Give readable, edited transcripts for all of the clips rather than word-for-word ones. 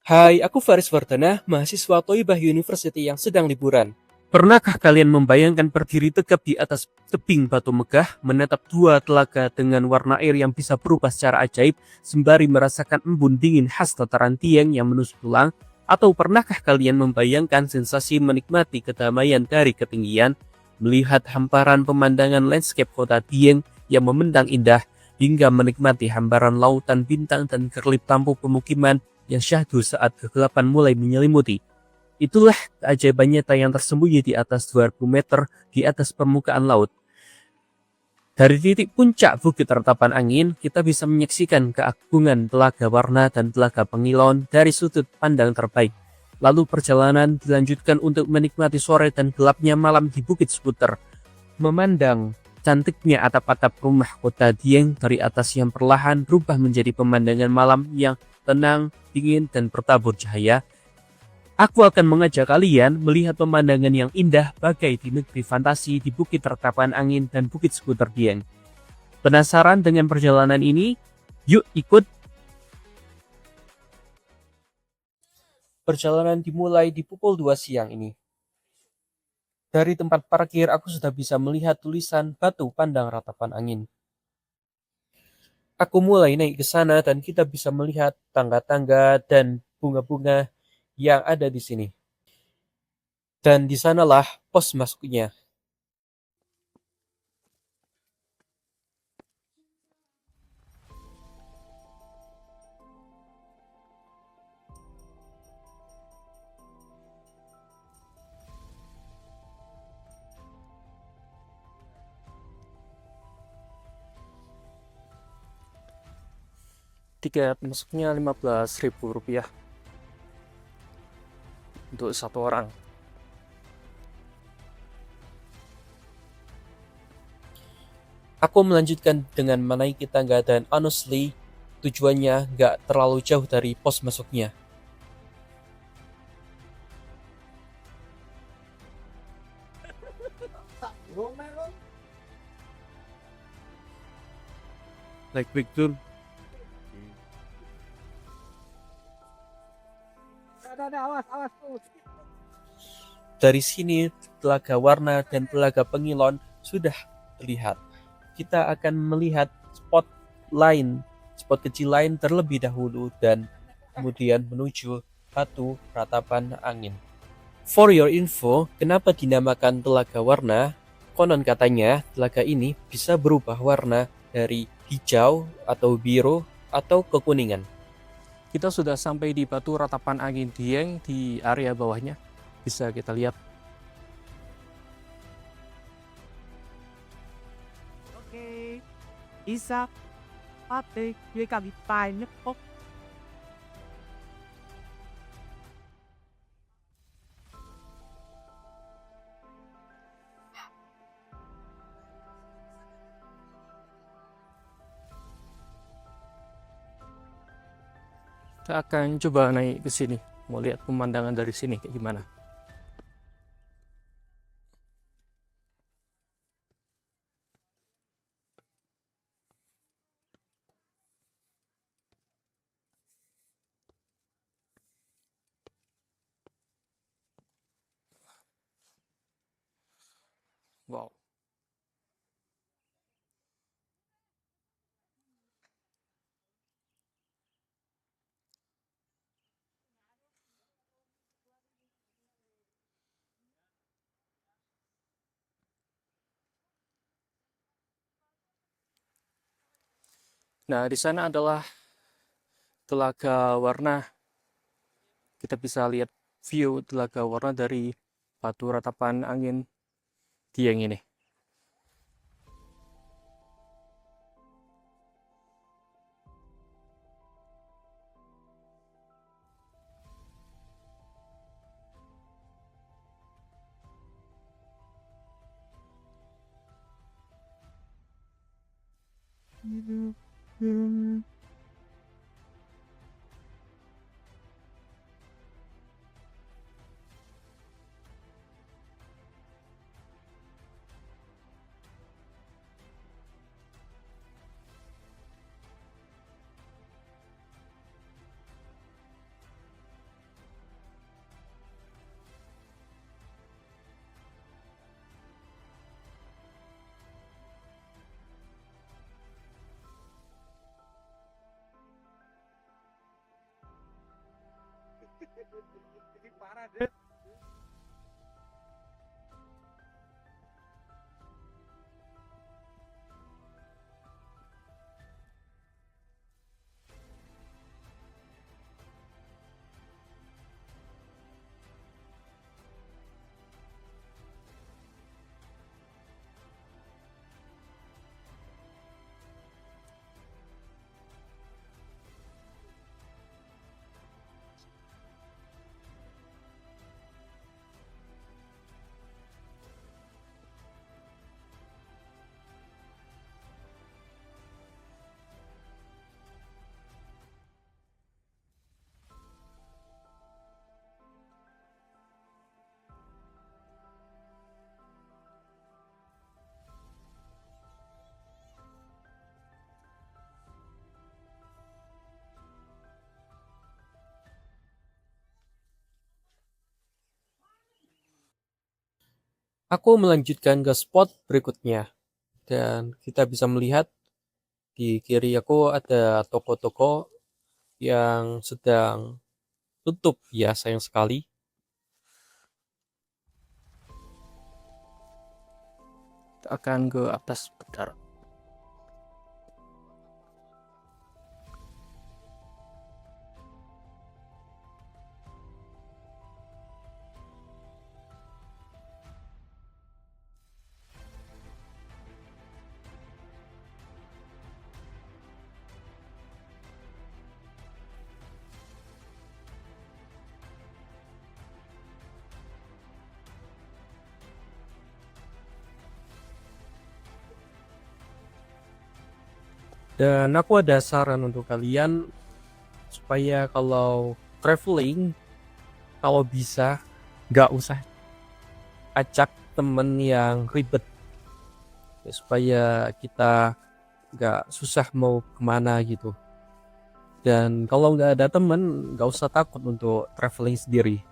Hai, aku Faris Wardana, mahasiswa Thayyibah University yang sedang liburan. Pernahkah kalian membayangkan berdiri tegap di atas tebing batu megah, menatap dua telaga dengan warna air yang bisa berubah secara ajaib, sembari merasakan embun dingin khas dataran Dieng yang menusuk tulang? Atau pernahkah kalian membayangkan sensasi menikmati kedamaian dari ketinggian, melihat hamparan pemandangan landscape kota Dieng yang membentang indah, hingga menikmati hamparan lautan bintang dan kerlip lampu pemukiman yang syahdu saat kegelapan mulai menyelimuti? Itulah keajaiban nyata yang tersembunyi di atas 2000 meter di atas permukaan laut. Dari titik puncak Bukit Ratapan Angin, kita bisa menyaksikan keagungan Telaga Warna dan Telaga Pengilon dari sudut pandang terbaik. Lalu perjalanan dilanjutkan untuk menikmati sore dan gelapnya malam di Bukit Skuter. Memandang cantiknya atap-atap rumah kota Dieng dari atas yang perlahan berubah menjadi pemandangan malam yang tenang, dingin, dan bertabur cahaya. Aku akan mengajak kalian melihat pemandangan yang indah bagai di negeri fantasi di Bukit Ratapan Angin dan Bukit Skuter Dieng. Penasaran dengan perjalanan ini? Yuk ikut! Perjalanan dimulai di pukul 2 siang ini. Dari tempat parkir aku sudah bisa melihat tulisan Batu Pandang Ratapan Angin. Aku mulai naik ke sana dan kita bisa melihat tangga-tangga dan bunga-bunga yang ada di sini. Dan di sanalah pos masuknya. Tiket masuknya Rp15.000 untuk satu orang. Aku melanjutkan dengan menaiki tangga dan honestly, tujuannya gak terlalu jauh dari pos masuknya. Like Victor. Dari sini, Telaga Warna dan Telaga Pengilon sudah terlihat. Kita akan melihat spot kecil lain terlebih dahulu dan kemudian menuju Batu Ratapan Angin. For your info, kenapa dinamakan Telaga Warna? Konon katanya, telaga ini bisa berubah warna dari hijau atau biru atau kekuningan. Kita sudah sampai di Batu Ratapan Angin Dieng di area bawahnya. Bisa kita lihat. Oke, Isa, Pate, gue kami banyak kok. Kita akan coba naik ke sini, mau lihat pemandangan dari sini kayak gimana. Wow. Nah, di sana adalah Telaga Warna. Kita bisa lihat view Telaga Warna dari Batu Ratapan Angin Dieng ini. Ini parah deh. Aku melanjutkan ke spot berikutnya dan kita bisa melihat di kiri aku ada toko-toko yang sedang tutup ya, sayang sekali. Kita akan ke atas bentar. Dan aku ada saran untuk kalian supaya kalau traveling, kalau bisa nggak usah ajak temen yang ribet ya, supaya kita nggak susah mau kemana gitu. Dan kalau nggak ada temen, nggak usah takut untuk traveling sendiri.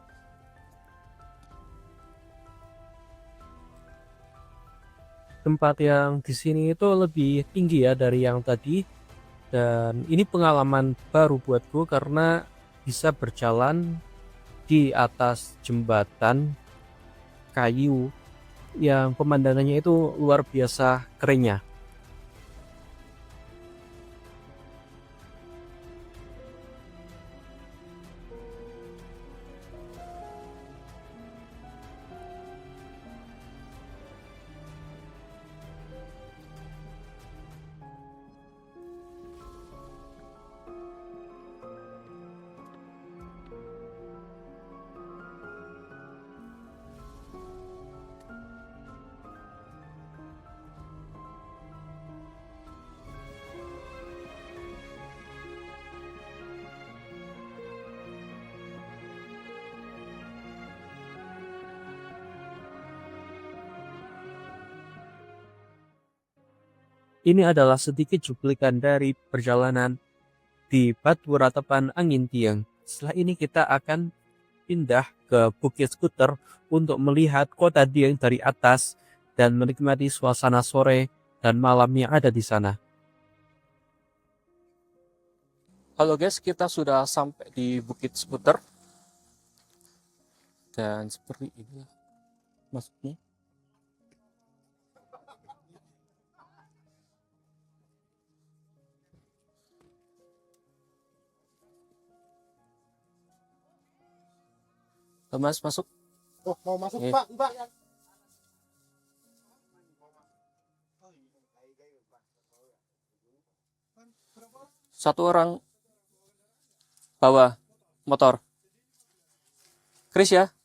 Tempat yang di sini itu lebih tinggi ya dari yang tadi, dan ini pengalaman baru buatku karena bisa berjalan di atas jembatan kayu yang pemandangannya itu luar biasa kerennya. Ini adalah sedikit cuplikan dari perjalanan di Batu Ratapan Angin Tiang. Setelah ini kita akan pindah ke Bukit Skuter untuk melihat kota Dieng dari atas dan menikmati suasana sore dan malam yang ada di sana. Halo guys, kita sudah sampai di Bukit Skuter dan seperti ini masuknya. Mas masuk. Oh, mau masuk Eh. Pak, Mbak. Satu orang bawa motor. Chris ya?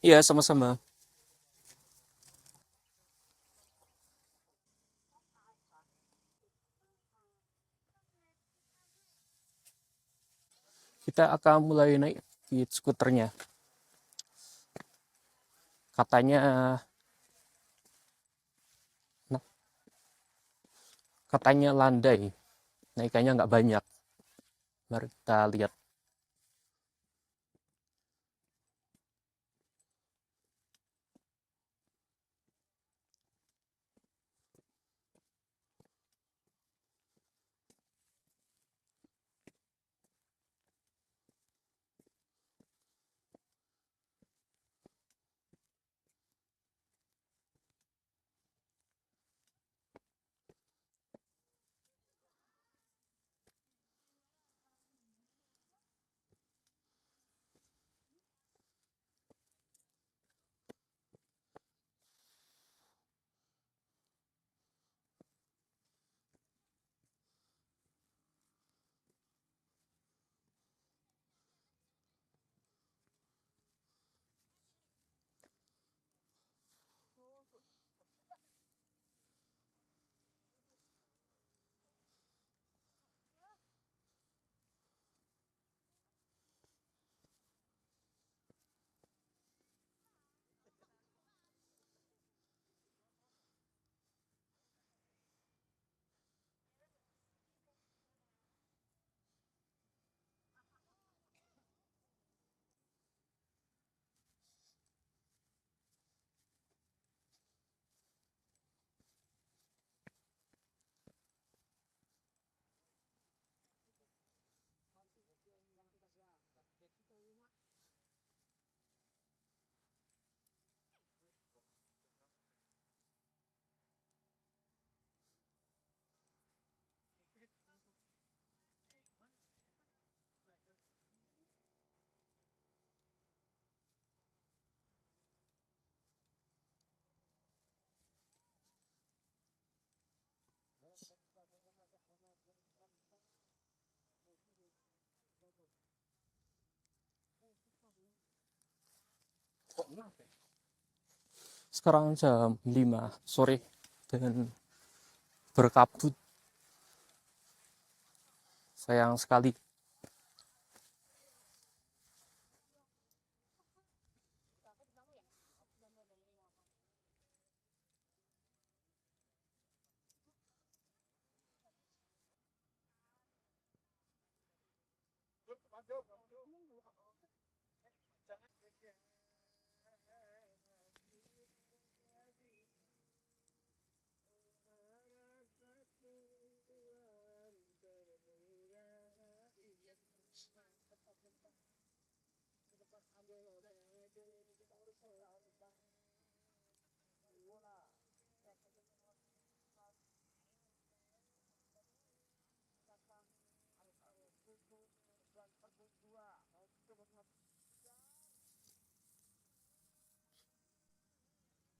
Iya, sama-sama. Kita akan mulai naik di skuternya. Katanya Katanya landai, naikannya nggak banyak. Mari kita lihat. Sekarang jam 5 sore dan berkabut. Sayang sekali.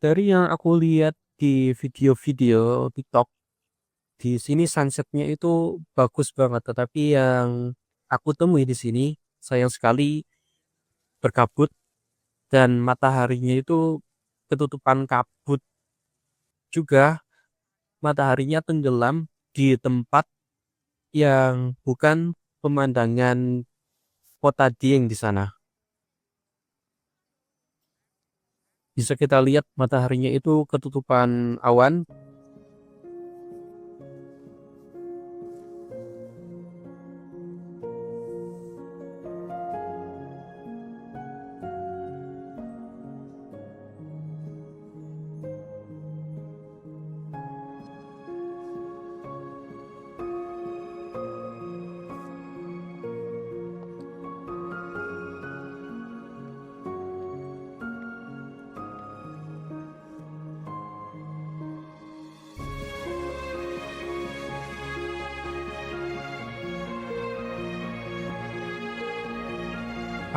Dari yang aku lihat di video-video TikTok, di sini sunsetnya itu bagus banget, tetapi yang aku temui di sini sayang sekali berkabut dan mataharinya itu ketutupan kabut juga. Mataharinya tenggelam di tempat yang bukan pemandangan kota Dieng di sana. Bisa kita lihat mataharinya itu ketutupan awan.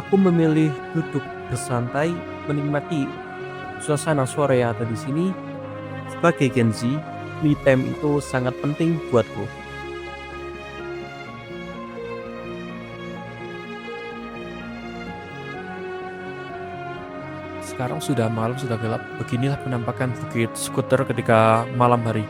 Aku memilih duduk bersantai menikmati suasana sore yang ada di sini. Sebagai Gen Z, me time itu sangat penting buatku. Sekarang sudah malam, sudah gelap. Beginilah penampakan bukit skuter ketika malam hari.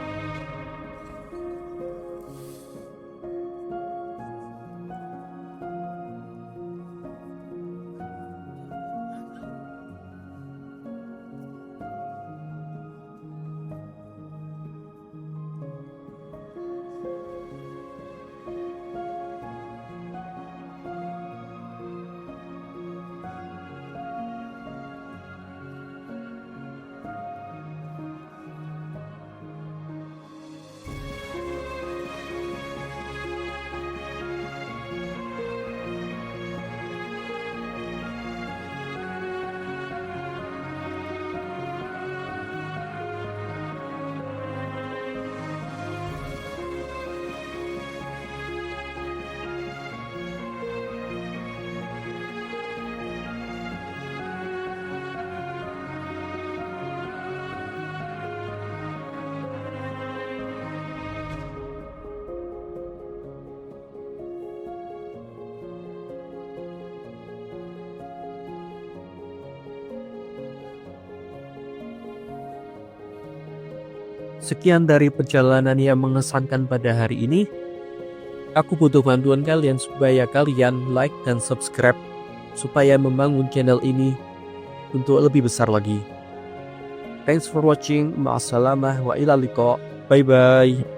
Sekian dari perjalanan yang mengesankan pada hari ini. Aku butuh bantuan kalian supaya kalian like dan subscribe supaya membangun channel ini untuk lebih besar lagi. Thanks for watching. Ma'assalamah wa ilal liqa. Bye bye.